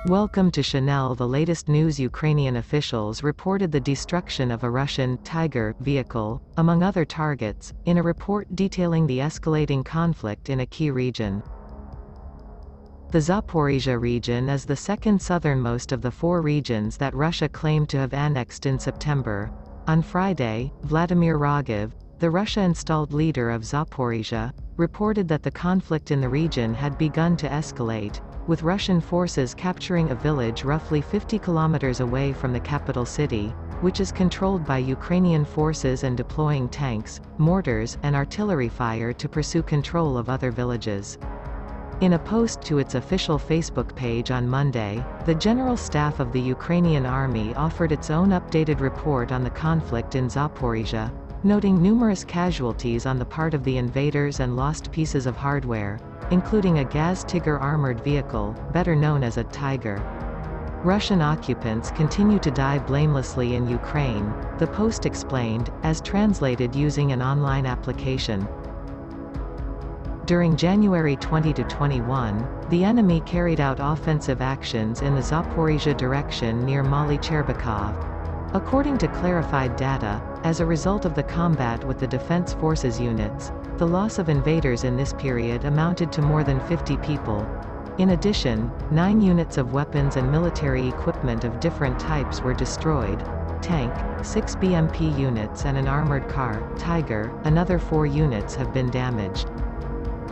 Welcome to Chanel. The latest news. Ukrainian officials reported the destruction of a Russian Tiger vehicle, among other targets, in a report detailing the escalating conflict in a key region. The Zaporizhzhia region is the second southernmost of the four regions that Russia claimed to have annexed in September. On Friday, Vladimir Rogov, the Russia-installed leader of Zaporizhzhia, reported that the conflict in the region had begun to escalate, with Russian forces capturing a village roughly 50 kilometers away from the capital city, which is controlled by Ukrainian forces, and deploying tanks, mortars, and artillery fire to pursue control of other villages. In a post to its official Facebook page on Monday, the General Staff of the Ukrainian Army offered its own updated report on the conflict in Zaporizhzhia, noting numerous casualties on the part of the invaders and lost pieces of hardware, including a Gaz Tiger armored vehicle, better known as a Tiger. Russian occupants continue to die blamelessly in Ukraine, the post explained, as translated using an online application. During January 2021, the enemy carried out offensive actions in the Zaporizhzhia direction near Maly-Cherbakov. According to clarified data, as a result of the combat with the Defense Forces units, the loss of invaders in this period amounted to more than 50 people. In addition, 9 units of weapons and military equipment of different types were destroyed: tank, 6 BMP units and an armored car, Tiger. Another 4 units have been damaged.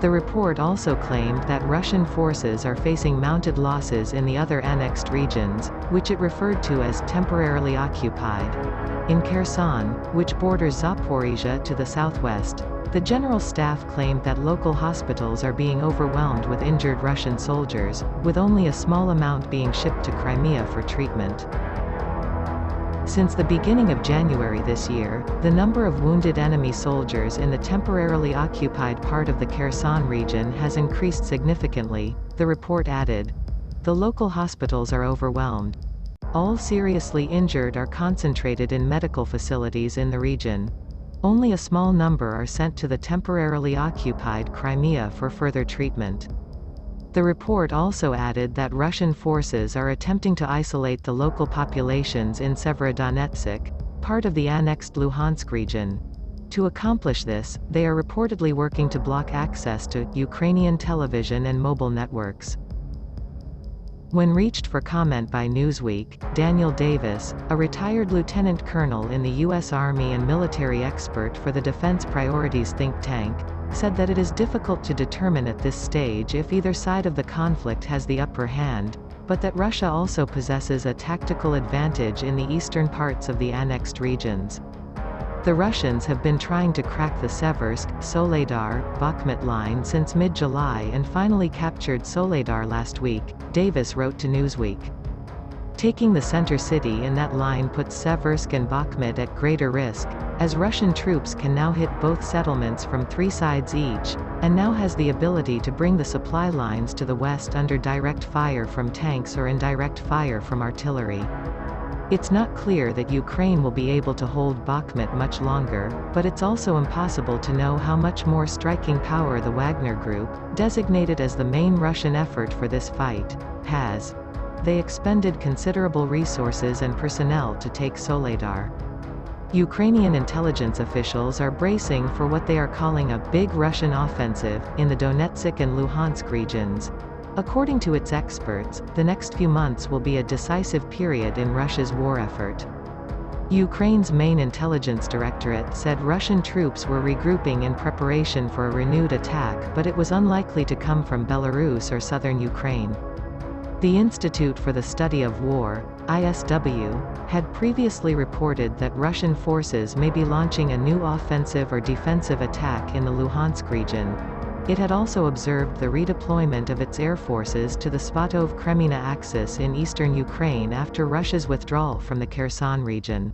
The report also claimed that Russian forces are facing mounted losses in the other annexed regions, which it referred to as temporarily occupied. In Kherson, which borders Zaporizhzhia to the southwest, the General Staff claimed that local hospitals are being overwhelmed with injured Russian soldiers, with only a small amount being shipped to Crimea for treatment. Since the beginning of January this year, the number of wounded enemy soldiers in the temporarily occupied part of the Kherson region has increased significantly, the report added. The local hospitals are overwhelmed. All seriously injured are concentrated in medical facilities in the region. Only a small number are sent to the temporarily occupied Crimea for further treatment. The report also added that Russian forces are attempting to isolate the local populations in Severodonetsk, part of the annexed Luhansk region. To accomplish this, they are reportedly working to block access to Ukrainian television and mobile networks. When reached for comment by Newsweek, Daniel Davis, a retired lieutenant colonel in the U.S. Army and military expert for the Defense Priorities think tank, said that it is difficult to determine at this stage if either side of the conflict has the upper hand, but that Russia also possesses a tactical advantage in the eastern parts of the annexed regions. The Russians have been trying to crack the Seversk, Soledar, Bakhmut line since mid-July and finally captured Soledar last week, Davis wrote to Newsweek. Taking the center city in that line puts Seversk and Bakhmut at greater risk, as Russian troops can now hit both settlements from 3 sides each, and now has the ability to bring the supply lines to the west under direct fire from tanks or indirect fire from artillery. It's not clear that Ukraine will be able to hold Bakhmut much longer, but it's also impossible to know how much more striking power the Wagner Group, designated as the main Russian effort for this fight, has. They expended considerable resources and personnel to take Soledar. Ukrainian intelligence officials are bracing for what they are calling a big Russian offensive in the Donetsk and Luhansk regions. According to its experts, the next few months will be a decisive period in Russia's war effort. Ukraine's main intelligence directorate said Russian troops were regrouping in preparation for a renewed attack, but it was unlikely to come from Belarus or southern Ukraine. The Institute for the Study of War, ISW, had previously reported that Russian forces may be launching a new offensive or defensive attack in the Luhansk region. It had also observed the redeployment of its air forces to the Svatov-Kremina axis in eastern Ukraine after Russia's withdrawal from the Kherson region.